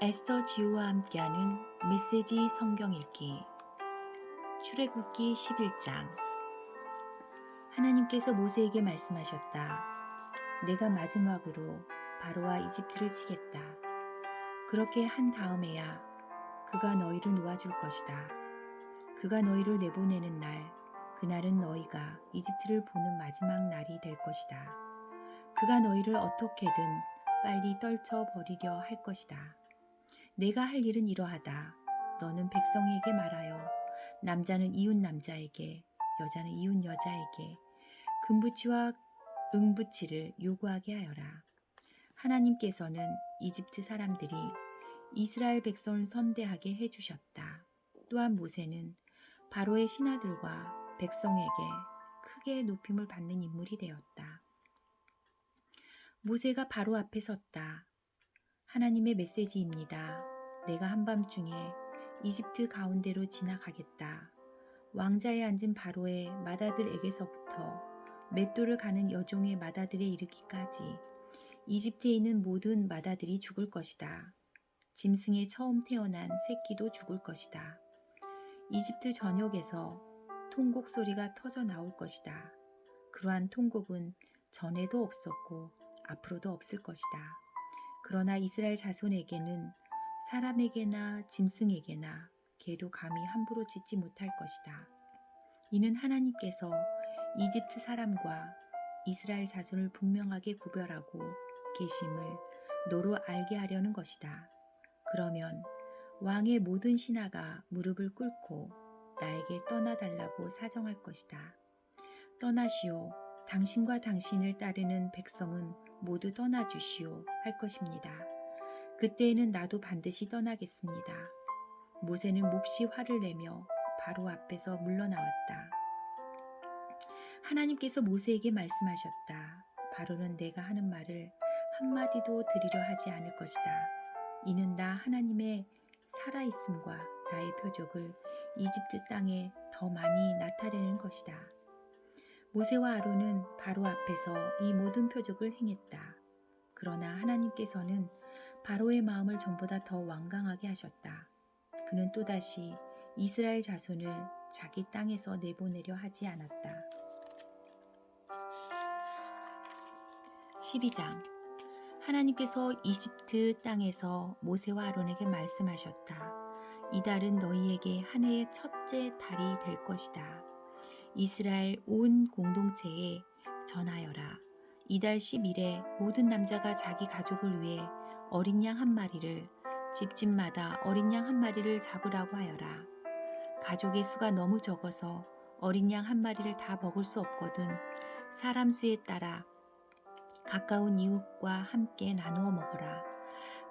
에스더 지우와 함께하는 메시지 성경 읽기 출애굽기 11장. 하나님께서 모세에게 말씀하셨다. 내가 마지막으로 바로와 이집트를 치겠다. 그렇게 한 다음에야 그가 너희를 놓아줄 것이다. 그가 너희를 내보내는 날, 그날은 너희가 이집트를 보는 마지막 날이 될 것이다. 그가 너희를 어떻게든 빨리 떨쳐버리려 할 것이다. 내가 할 일은 이러하다. 너는 백성에게 말하여 남자는 이웃 남자에게, 여자는 이웃 여자에게 금부치와 은부치를 요구하게 하여라. 하나님께서는 이집트 사람들이 이스라엘 백성을 선대하게 해주셨다. 또한 모세는 바로의 신하들과 백성에게 크게 높임을 받는 인물이 되었다. 모세가 바로 앞에 섰다. 하나님의 메시지입니다. 내가 한밤중에 이집트 가운데로 지나가겠다. 왕자에 앉은 바로의 맏아들에게서부터 맷돌을 가는 여종의 맏아들에 이르기까지 이집트에 있는 모든 맏아들이 죽을 것이다. 짐승에 처음 태어난 새끼도 죽을 것이다. 이집트 전역에서 통곡 소리가 터져 나올 것이다. 그러한 통곡은 전에도 없었고 앞으로도 없을 것이다. 그러나 이스라엘 자손에게는 사람에게나 짐승에게나 개도 감히 함부로 짓지 못할 것이다. 이는 하나님께서 이집트 사람과 이스라엘 자손을 분명하게 구별하고 계심을 너로 알게 하려는 것이다. 그러면 왕의 모든 신하가 무릎을 꿇고 나에게 떠나달라고 사정할 것이다. 떠나시오. 당신과 당신을 따르는 백성은 모두 떠나주시오 할 것입니다. 그때에는 나도 반드시 떠나겠습니다. 모세는 몹시 화를 내며 바로 앞에서 물러나왔다. 하나님께서 모세에게 말씀하셨다. 바로는 내가 하는 말을 한마디도 들으려 하지 않을 것이다. 이는 나 하나님의 살아있음과 나의 표적을 이집트 땅에 더 많이 나타내는 것이다. 모세와 아론은 바로 앞에서 이 모든 표적을 행했다. 그러나 하나님께서는 바로의 마음을 전보다 더 완강하게 하셨다. 그는 또다시 이스라엘 자손을 자기 땅에서 내보내려 하지 않았다. 12장. 하나님께서 이집트 땅에서 모세와 아론에게 말씀하셨다. 이 달은 너희에게 한 해의 첫째 달이 될 것이다. 이스라엘 온 공동체에 전하여라. 이달 10일에 모든 남자가 자기 가족을 위해 어린 양 한 마리를 집집마다 어린 양 한 마리를 잡으라고 하여라. 가족의 수가 너무 적어서 어린 양 한 마리를 다 먹을 수 없거든 사람 수에 따라 가까운 이웃과 함께 나누어 먹어라.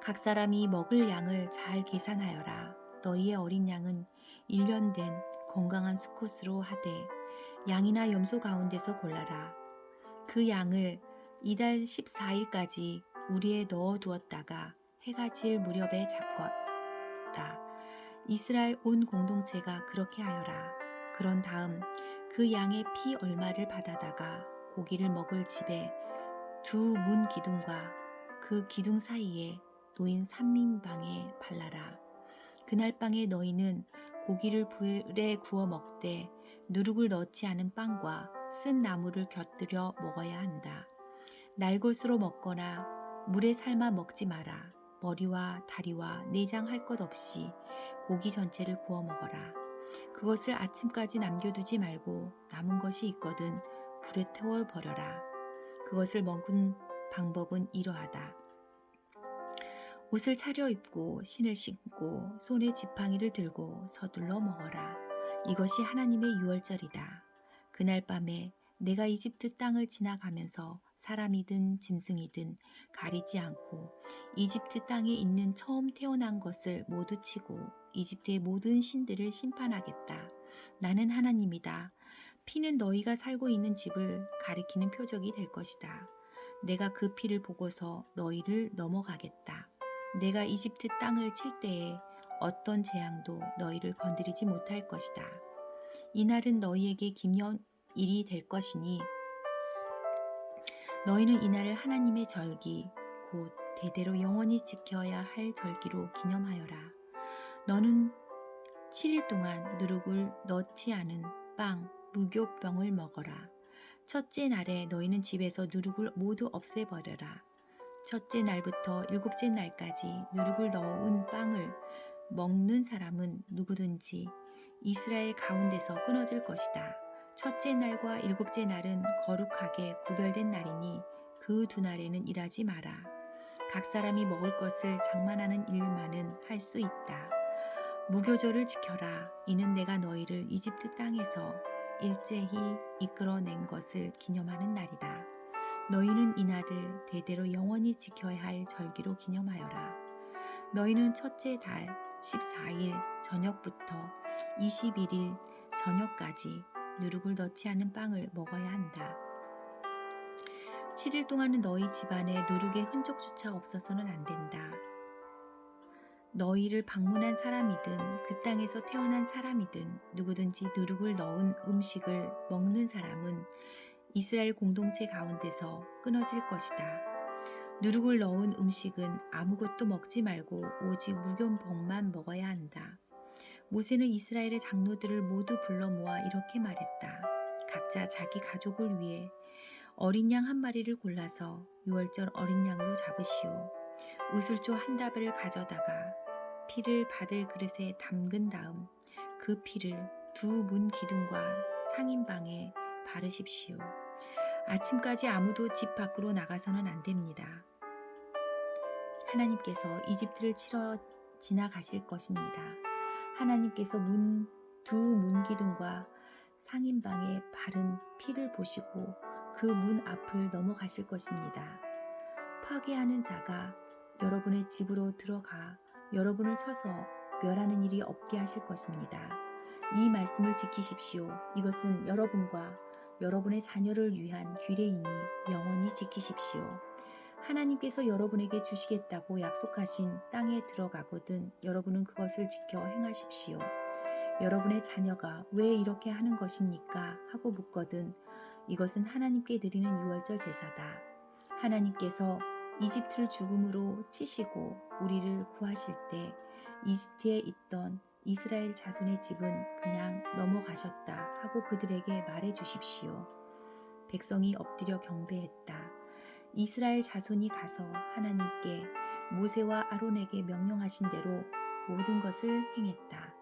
각 사람이 먹을 양을 잘 계산하여라. 너희의 어린 양은 1년 된 건강한 수컷으로 하되 양이나 염소 가운데서 골라라. 그 양을 이달 14일까지 우리에 넣어 두었다가 해가 질 무렵에 잡거라. 이스라엘 온 공동체가 그렇게 하여라. 그런 다음 그 양의 피 얼마를 받아다가 고기를 먹을 집에 두 문 기둥과 그 기둥 사이에 놓인 삼인방에 발라라. 그날 밤에 너희는 고기를 불에 구워 먹되 누룩을 넣지 않은 빵과 쓴 나물을 곁들여 먹어야 한다. 날것으로 먹거나 물에 삶아 먹지 마라. 머리와 다리와 내장 할 것 없이 고기 전체를 구워 먹어라. 그것을 아침까지 남겨두지 말고 남은 것이 있거든 불에 태워 버려라. 그것을 먹은 방법은 이러하다. 옷을 차려입고 신을 신고 손에 지팡이를 들고 서둘러 먹어라. 이것이 하나님의 유월절이다. 그날 밤에 내가 이집트 땅을 지나가면서 사람이든 짐승이든 가리지 않고 이집트 땅에 있는 처음 태어난 것을 모두 치고 이집트의 모든 신들을 심판하겠다. 나는 하나님이다. 피는 너희가 살고 있는 집을 가리키는 표적이 될 것이다. 내가 그 피를 보고서 너희를 넘어가겠다. 내가 이집트 땅을 칠 때에 어떤 재앙도 너희를 건드리지 못할 것이다. 이날은 너희에게 기념일이 될 것이니 너희는 이날을 하나님의 절기 곧 대대로 영원히 지켜야 할 절기로 기념하여라. 너는 7일 동안 누룩을 넣지 않은 빵, 무교병을 먹어라. 첫째 날에 너희는 집에서 누룩을 모두 없애버려라. 첫째 날부터 일곱째 날까지 누룩을 넣은 빵을 먹는 사람은 누구든지 이스라엘 가운데서 끊어질 것이다. 첫째 날과 일곱째 날은 거룩하게 구별된 날이니 그 두 날에는 일하지 마라. 각 사람이 먹을 것을 장만하는 일만은 할 수 있다. 무교절을 지켜라. 이는 내가 너희를 이집트 땅에서 일제히 이끌어낸 것을 기념하는 날이다. 너희는 이 날을 대대로 영원히 지켜야 할 절기로 기념하여라. 너희는 첫째 달 14일 저녁부터 21일 저녁까지 누룩을 넣지 않는 빵을 먹어야 한다. 7일 동안은 너희 집안에 누룩의 흔적조차 없어서는 안 된다. 너희를 방문한 사람이든 그 땅에서 태어난 사람이든 누구든지 누룩을 넣은 음식을 먹는 사람은 이스라엘 공동체 가운데서 끊어질 것이다. 누룩을 넣은 음식은 아무것도 먹지 말고 오직 무교병만 먹어야 한다. 모세는 이스라엘의 장로들을 모두 불러 모아 이렇게 말했다. 각자 자기 가족을 위해 어린 양 한 마리를 골라서 유월절 어린 양으로 잡으시오. 우슬초 한 다발을 가져다가 피를 받을 그릇에 담근 다음 그 피를 두 문 기둥과 상인방에 바르십시오. 아침까지 아무도 집 밖으로 나가서는 안 됩니다. 하나님께서 이집트를 치러 지나가실 것입니다. 하나님께서 두 문 기둥과 상인방에 바른 피를 보시고 그 문 앞을 넘어가실 것입니다. 파괴하는 자가 여러분의 집으로 들어가 여러분을 쳐서 멸하는 일이 없게 하실 것입니다. 이 말씀을 지키십시오. 이것은 여러분과 여러분의 자녀를 위한 규례이니 영원히 지키십시오. 하나님께서 여러분에게 주시겠다고 약속하신 땅에 들어가거든 여러분은 그것을 지켜 행하십시오. 여러분의 자녀가 왜 이렇게 하는 것입니까? 하고 묻거든 이것은 하나님께 드리는 유월절 제사다. 하나님께서 이집트를 죽음으로 치시고 우리를 구하실 때 이집트에 있던 이스라엘 자손의 집은 그냥 넘어가셨다 하고 그들에게 말해 주십시오. 백성이 엎드려 경배했다. 이스라엘 자손이 가서 하나님께 모세와 아론에게 명령하신 대로 모든 것을 행했다.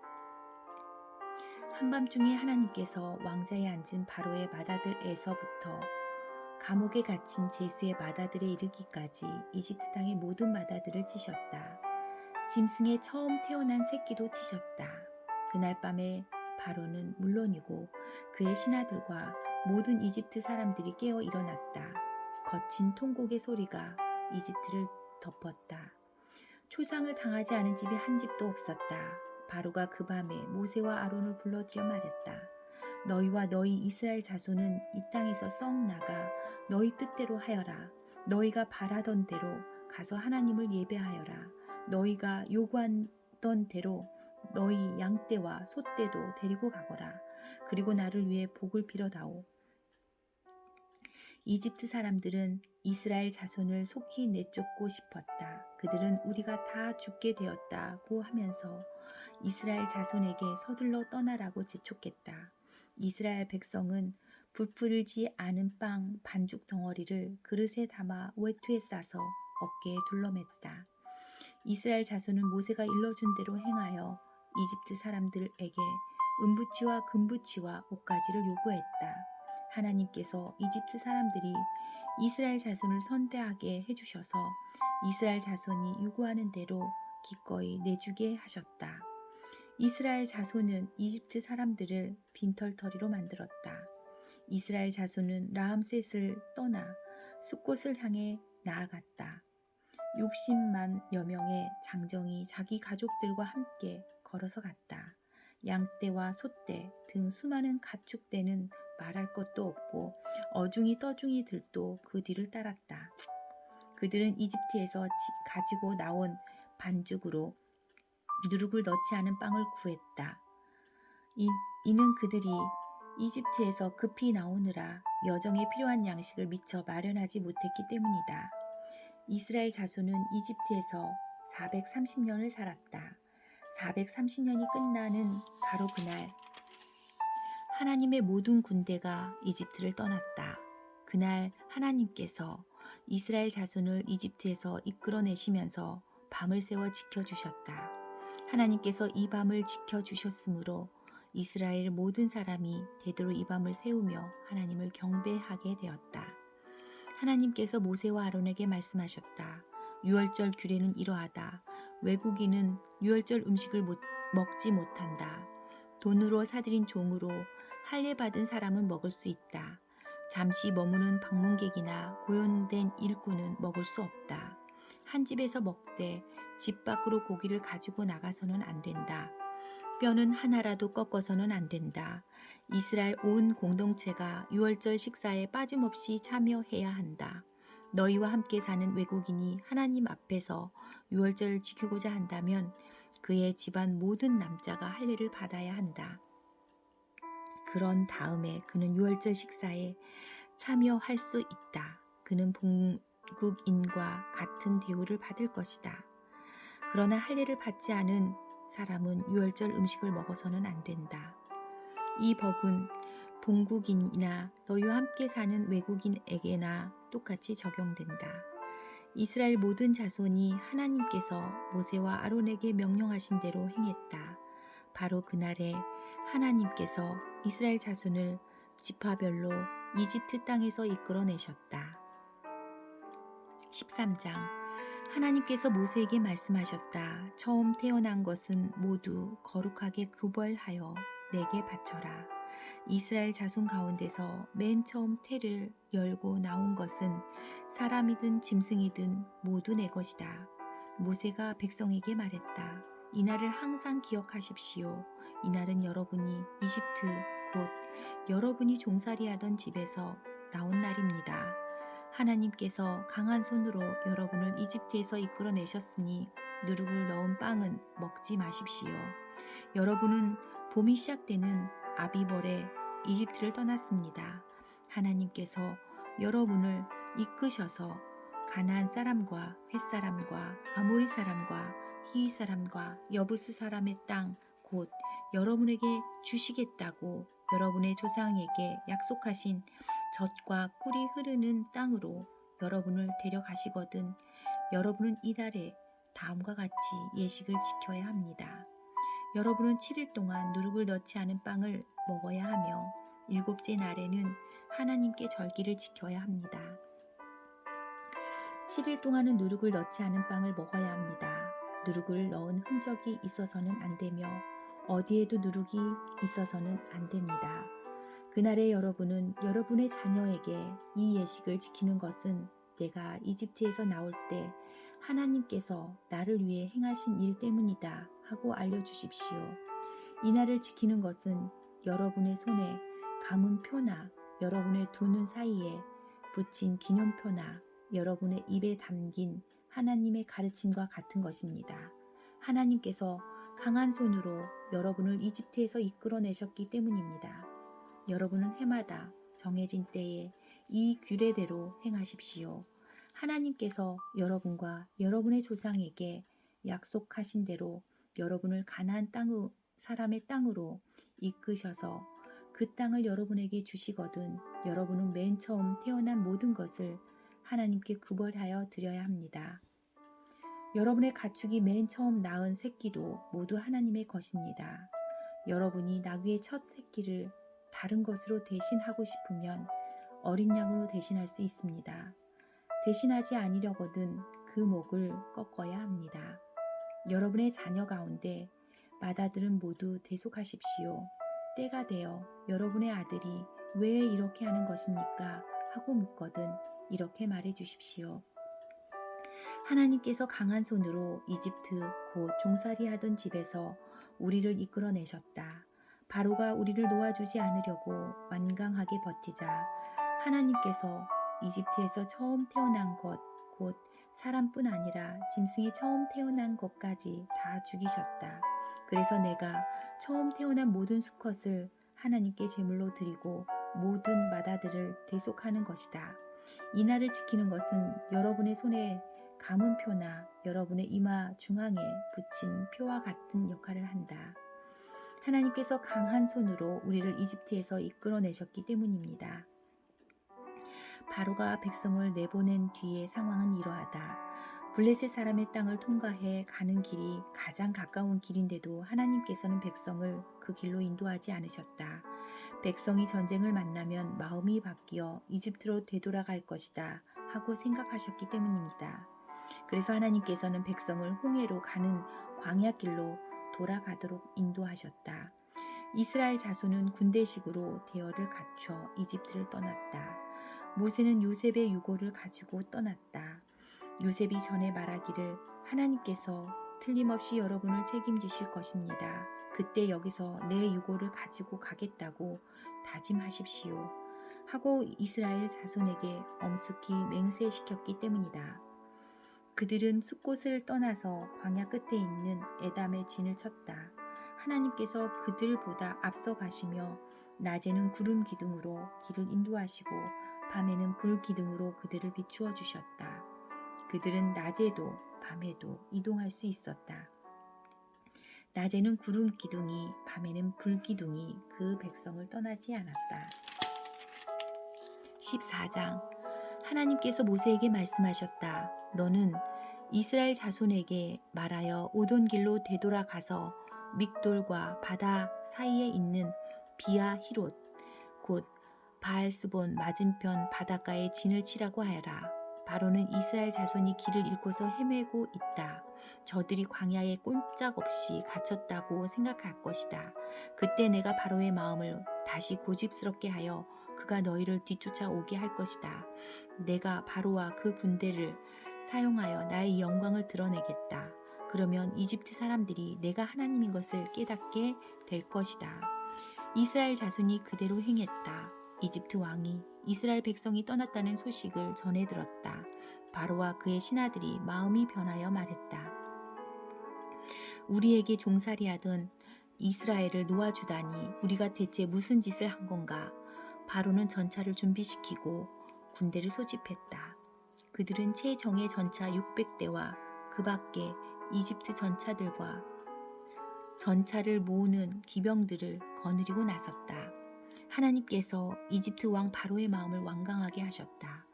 한밤중에 하나님께서 왕자에 앉은 바로의 맏아들에서부터 감옥에 갇힌 제수의 맏아들에 이르기까지 이집트 땅의 모든 맏아들을 치셨다. 짐승의 처음 태어난 새끼도 치셨다. 그날 밤에 바로는 물론이고 그의 신하들과 모든 이집트 사람들이 깨어 일어났다. 거친 통곡의 소리가 이집트를 덮었다. 초상을 당하지 않은 집이 한 집도 없었다. 바로가 그 밤에 모세와 아론을 불러들여 말했다. 너희와 너희 이스라엘 자손은 이 땅에서 썩 나가 너희 뜻대로 하여라. 너희가 바라던 대로 가서 하나님을 예배하여라. 너희가 요구하던 대로 너희 양떼와 소떼도 데리고 가거라. 그리고 나를 위해 복을 빌어다오. 이집트 사람들은 이스라엘 자손을 속히 내쫓고 싶었다. 그들은 우리가 다 죽게 되었다고 하면서 이스라엘 자손에게 서둘러 떠나라고 재촉했다. 이스라엘 백성은 부풀지 않은 빵 반죽 덩어리를 그릇에 담아 외투에 싸서 어깨에 둘러맸다. 이스라엘 자손은 모세가 일러준 대로 행하여 이집트 사람들에게 은부치와 금부치와 옷가지를 요구했다. 하나님께서 이집트 사람들이 이스라엘 자손을 선대하게 해주셔서 이스라엘 자손이 요구하는 대로 기꺼이 내주게 하셨다. 이스라엘 자손은 이집트 사람들을 빈털터리로 만들었다. 이스라엘 자손은 라암셋을 떠나 숫곳을 향해 나아갔다. 60만여 명의 장정이 자기 가족들과 함께 걸어서 갔다. 양떼와 소떼 등 수많은 가축대는 말할 것도 없고 어중이 떠중이들도 그 뒤를 따랐다. 그들은 이집트에서 가지고 나온 반죽으로 누룩을 넣지 않은 빵을 구했다. 이는 그들이 이집트에서 급히 나오느라 여정에 필요한 양식을 미처 마련하지 못했기 때문이다. 이스라엘 자손은 이집트에서 430년을 살았다. 430년이 끝나는 바로 그날 하나님의 모든 군대가 이집트를 떠났다. 그날 하나님께서 이스라엘 자손을 이집트에서 이끌어내시면서 밤을 새워 지켜주셨다. 하나님께서 이 밤을 지켜주셨으므로 이스라엘 모든 사람이 대대로 이 밤을 세우며 하나님을 경배하게 되었다. 하나님께서 모세와 아론에게 말씀하셨다. 유월절 규례는 이러하다. 외국인은 유월절 음식을 먹지 못한다. 돈으로 사들인 종으로 할례 받은 사람은 먹을 수 있다. 잠시 머무는 방문객이나 고용된 일꾼은 먹을 수 없다. 한 집에서 먹되 집 밖으로 고기를 가지고 나가서는 안 된다. 뼈는 하나라도 꺾어서는 안 된다. 이스라엘 온 공동체가 유월절 식사에 빠짐없이 참여해야 한다. 너희와 함께 사는 외국인이 하나님 앞에서 유월절을 지키고자 한다면 그의 집안 모든 남자가 할례를 받아야 한다. 그런 다음에 그는 유월절 식사에 참여할 수 있다. 그는 본국인과 같은 대우를 받을 것이다. 그러나 할례를 받지 않은 사람은 유월절 음식을 먹어서는 안 된다. 이 법은 본국인이나 너희와 함께 사는 외국인에게나 똑같이 적용된다. 이스라엘 모든 자손이 하나님께서 모세와 아론에게 명령하신 대로 행했다. 바로 그날에 하나님께서 이스라엘 자손을 지파별로 이집트 땅에서 이끌어내셨다. 13장 하나님께서 모세에게 말씀하셨다. 처음 태어난 것은 모두 거룩하게 구별하여 내게 바쳐라. 이스라엘 자손 가운데서 맨 처음 태를 열고 나온 것은 사람이든 짐승이든 모두 내 것이다. 모세가 백성에게 말했다. 이날을 항상 기억하십시오. 이날은 여러분이 이집트 곧 여러분이 종살이하던 집에서 나온 날입니다. 하나님께서 강한 손으로 여러분을 이집트에서 이끌어내셨으니 누룩을 넣은 빵은 먹지 마십시오. 여러분은 봄이 시작되는 아비벌에 이집트를 떠났습니다. 하나님께서 여러분을 이끄셔서 가나안 사람과 헷 사람과 아모리 사람과 히위 사람과 여부스 사람의 땅 곧 여러분에게 주시겠다고 여러분의 조상에게 약속하신 젖과 꿀이 흐르는 땅으로 여러분을 데려가시거든 여러분은 이달에 다음과 같이 예식을 지켜야 합니다. 여러분은 7일 동안 누룩을 넣지 않은 빵을 먹어야 하며 7째 날에는 하나님께 절기를 지켜야 합니다. 7일 동안은 누룩을 넣지 않은 빵을 먹어야 합니다. 누룩을 넣은 흔적이 있어서는 안 되며 어디에도 누룩이 있어서는 안 됩니다. 그날에 여러분은 여러분의 자녀에게 이 예식을 지키는 것은 내가 이집트에서 나올 때 하나님께서 나를 위해 행하신 일 때문이다 하고 알려주십시오. 이 날을 지키는 것은 여러분의 손에 감은 표나 여러분의 두 눈 사이에 붙인 기념표나 여러분의 입에 담긴 하나님의 가르침과 같은 것입니다. 하나님께서 강한 손으로 여러분을 이집트에서 이끌어내셨기 때문입니다. 여러분은 해마다 정해진 때에 이 규례대로 행하십시오. 하나님께서 여러분과 여러분의 조상에게 약속하신 대로 여러분을 가나안 땅 사람의 땅으로 이끄셔서 그 땅을 여러분에게 주시거든 여러분은 맨 처음 태어난 모든 것을 하나님께 구별하여 드려야 합니다. 여러분의 가축이 맨 처음 낳은 새끼도 모두 하나님의 것입니다. 여러분이 나귀의 첫 새끼를 다른 것으로 대신하고 싶으면 어린 양으로 대신할 수 있습니다. 대신하지 아니려거든 그 목을 꺾어야 합니다. 여러분의 자녀 가운데 맏아들은 모두 대속하십시오. 때가 되어 여러분의 아들이 왜 이렇게 하는 것입니까? 하고 묻거든 이렇게 말해 주십시오. 하나님께서 강한 손으로 이집트 곧 종살이 하던 집에서 우리를 이끌어내셨다. 바로가 우리를 놓아주지 않으려고 완강하게 버티자 하나님께서 이집트에서 처음 태어난 것 곧 사람뿐 아니라 짐승이 처음 태어난 것까지 다 죽이셨다. 그래서 내가 처음 태어난 모든 수컷을 하나님께 제물로 드리고 모든 맏아들을 대속하는 것이다. 이 날을 지키는 것은 여러분의 손에 가문표나 여러분의 이마 중앙에 붙인 표와 같은 역할을 한다. 하나님께서 강한 손으로 우리를 이집트에서 이끌어내셨기 때문입니다. 바로가 백성을 내보낸 뒤의 상황은 이러하다. 블레셋 사람의 땅을 통과해 가는 길이 가장 가까운 길인데도 하나님께서는 백성을 그 길로 인도하지 않으셨다. 백성이 전쟁을 만나면 마음이 바뀌어 이집트로 되돌아갈 것이다 하고 생각하셨기 때문입니다. 그래서 하나님께서는 백성을 홍해로 가는 광야길로 돌아가도록 인도하셨다. 이스라엘 자손은 군대식으로 대열을 갖춰 이집트를 떠났다. 모세는 요셉의 유고를 가지고 떠났다. 요셉이 전에 말하기를 하나님께서 틀림없이 여러분을 책임지실 것입니다. 그때 여기서 내 유고를 가지고 가겠다고 다짐하십시오. 하고 이스라엘 자손에게 엄숙히 맹세시켰기 때문이다. 그들은 숲곳을 떠나서 광야 끝에 있는 에담의 진을 쳤다. 하나님께서 그들보다 앞서 가시며 낮에는 구름 기둥으로 길을 인도하시고 밤에는 불 기둥으로 그들을 비추어 주셨다. 그들은 낮에도 밤에도 이동할 수 있었다. 낮에는 구름 기둥이 밤에는 불 기둥이 그 백성을 떠나지 않았다. 14장 하나님께서 모세에게 말씀하셨다. 너는 이스라엘 자손에게 말하여 오던 길로 되돌아가서 믹돌과 바다 사이에 있는 비아 히롯 곧 바알스본 맞은편 바닷가에 진을 치라고 하여라. 바로는 이스라엘 자손이 길을 잃고서 헤매고 있다. 저들이 광야에 꼼짝없이 갇혔다고 생각할 것이다. 그때 내가 바로의 마음을 다시 고집스럽게 하여 그가 너희를 뒤쫓아오게 할 것이다. 내가 바로와 그 군대를 사용하여 나의 영광을 드러내겠다. 그러면 이집트 사람들이 내가 하나님인 것을 깨닫게 될 것이다. 이스라엘 자손이 그대로 행했다. 이집트 왕이 이스라엘 백성이 떠났다는 소식을 전해 들었다. 바로와 그의 신하들이 마음이 변하여 말했다. 우리에게 종살이하던 이스라엘을 놓아주다니 우리가 대체 무슨 짓을 한 건가? 바로는 전차를 준비시키고 군대를 소집했다. 그들은 최정예 전차 600대와 그 밖에 이집트 전차들과 전차를 모으는 기병들을 거느리고 나섰다. 하나님께서 이집트 왕 바로의 마음을 완강하게 하셨다.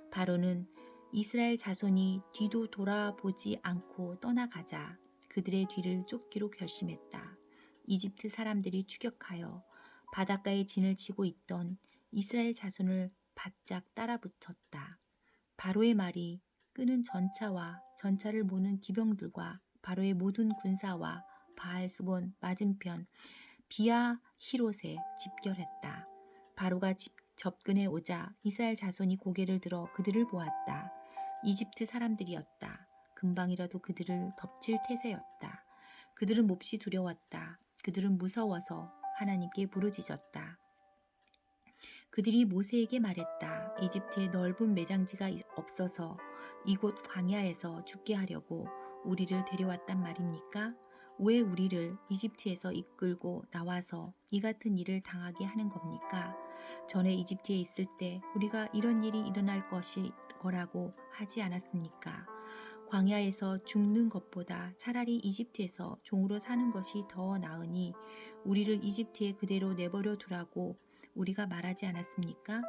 바로는 이스라엘 자손이 뒤도 돌아보지 않고 떠나가자 그들의 뒤를 쫓기로 결심했다. 이집트 사람들이 추격하여 바닷가에 진을 치고 있던 이스라엘 자손을 바짝 따라붙었다. 바로의 말이 끄는 전차와 전차를 모는 기병들과 바로의 모든 군사와 바알스본 맞은편 비아 히롯에 집결했다. 바로가 접근해 오자 이스라엘 자손이 고개를 들어 그들을 보았다. 이집트 사람들이었다. 금방이라도 그들을 덮칠 태세였다. 그들은 몹시 두려웠다. 그들은 무서워서 하나님께 부르짖었다. 그들이 모세에게 말했다. 이집트에 넓은 매장지가 없어서 이곳 광야에서 죽게 하려고 우리를 데려왔단 말입니까? 왜 우리를 이집트에서 이끌고 나와서 이 같은 일을 당하게 하는 겁니까? 전에 이집트에 있을 때 우리가 이런 일이 일어날 거라고 하지 않았습니까? 광야에서 죽는 것보다 차라리 이집트에서 종으로 사는 것이 더 나으니 우리를 이집트에 그대로 내버려 두라고 우리가 말하지 않았습니까?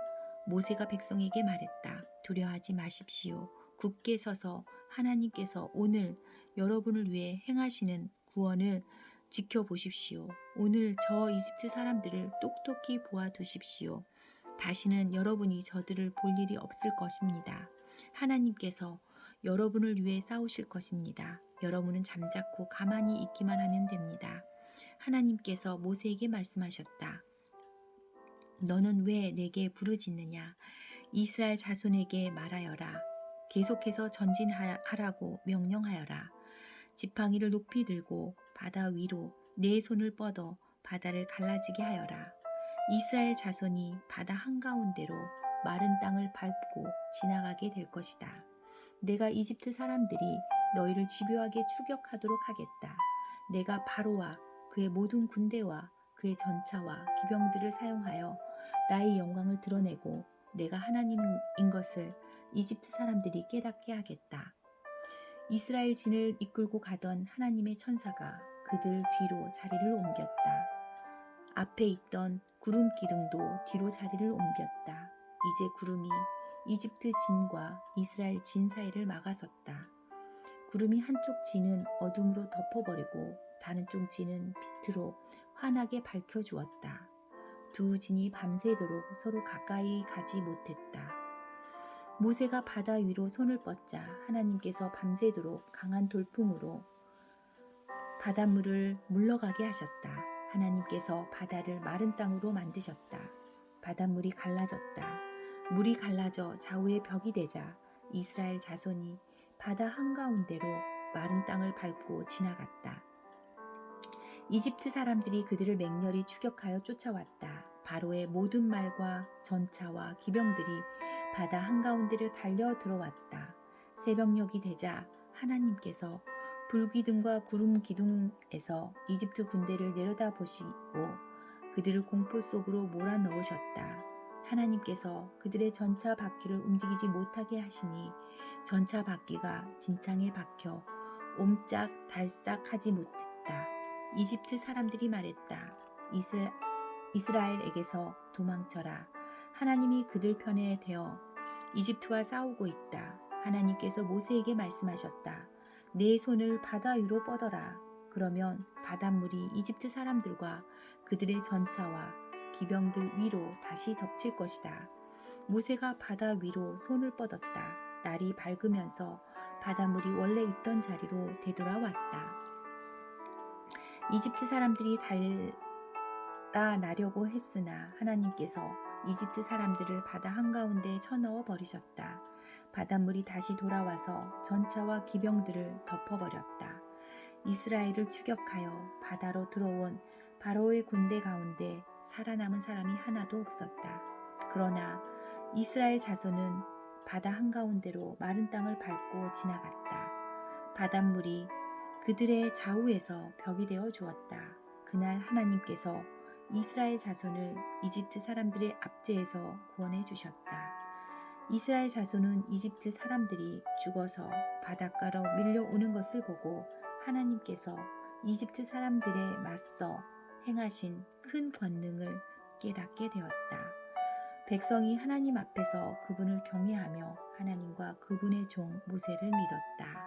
모세가 백성에게 말했다. 두려워하지 마십시오. 굳게 서서 하나님께서 오늘 여러분을 위해 행하시는 구원을 지켜보십시오. 오늘 저 이집트 사람들을 똑똑히 보아두십시오. 다시는 여러분이 저들을 볼 일이 없을 것입니다. 하나님께서 여러분을 위해 싸우실 것입니다. 여러분은 잠자코 가만히 있기만 하면 됩니다. 하나님께서 모세에게 말씀하셨다. 너는 왜 내게 부르짖느냐? 이스라엘 자손에게 말하여라. 계속해서 전진하라고 명령하여라. 지팡이를 높이 들고 바다 위로 네 손을 뻗어 바다를 갈라지게 하여라. 이스라엘 자손이 바다 한가운데로 마른 땅을 밟고 지나가게 될 것이다. 내가 이집트 사람들이 너희를 집요하게 추격하도록 하겠다. 내가 바로와 그의 모든 군대와 그의 전차와 기병들을 사용하여 나의 영광을 드러내고 내가 하나님인 것을 이집트 사람들이 깨닫게 하겠다. 이스라엘 진을 이끌고 가던 하나님의 천사가 그들 뒤로 자리를 옮겼다. 앞에 있던 구름 기둥도 뒤로 자리를 옮겼다. 이제 구름이 이집트 진과 이스라엘 진 사이를 막아섰다. 구름이 한쪽 진은 어둠으로 덮어버리고 다른 쪽 진은 빛으로 환하게 밝혀주었다. 두 진이 밤새도록 서로 가까이 가지 못했다. 모세가 바다 위로 손을 뻗자 하나님께서 밤새도록 강한 돌풍으로 바닷물을 물러가게 하셨다. 하나님께서 바다를 마른 땅으로 만드셨다. 바닷물이 갈라졌다. 물이 갈라져 좌우의 벽이 되자 이스라엘 자손이 바다 한가운데로 마른 땅을 밟고 지나갔다. 이집트 사람들이 그들을 맹렬히 추격하여 쫓아왔다. 바로의 모든 말과 전차와 기병들이 바다 한가운데로 달려 들어왔다. 새벽녘이 되자 하나님께서 불기둥과 구름 기둥에서 이집트 군대를 내려다보시고 그들을 공포 속으로 몰아넣으셨다. 하나님께서 그들의 전차 바퀴를 움직이지 못하게 하시니 전차 바퀴가 진창에 박혀 옴짝달싹하지 못했다. 이집트 사람들이 말했다. 이스라엘에게서 도망쳐라. 하나님이 그들 편에 되어 이집트와 싸우고 있다. 하나님께서 모세에게 말씀하셨다. 내 손을 바다 위로 뻗어라. 그러면 바닷물이 이집트 사람들과 그들의 전차와 기병들 위로 다시 덮칠 것이다. 모세가 바다 위로 손을 뻗었다. 날이 밝으면서 바닷물이 원래 있던 자리로 되돌아왔다. 이집트 사람들이 달아나려고 했으나 하나님께서 이집트 사람들을 바다 한가운데에 쳐넣어 버리셨다. 바닷물이 다시 돌아와서 전차와 기병들을 덮어버렸다. 이스라엘을 추격하여 바다로 들어온 바로의 군대 가운데 살아남은 사람이 하나도 없었다. 그러나 이스라엘 자손은 바다 한가운데로 마른 땅을 밟고 지나갔다. 바닷물이 그들의 좌우에서 벽이 되어 주었다. 그날 하나님께서 이스라엘 자손을 이집트 사람들의 압제에서 구원해 주셨다. 이스라엘 자손은 이집트 사람들이 죽어서 바닷가로 밀려오는 것을 보고 하나님께서 이집트 사람들에 맞서 행하신 큰 권능을 깨닫게 되었다. 백성이 하나님 앞에서 그분을 경외하며 하나님과 그분의 종 모세를 믿었다.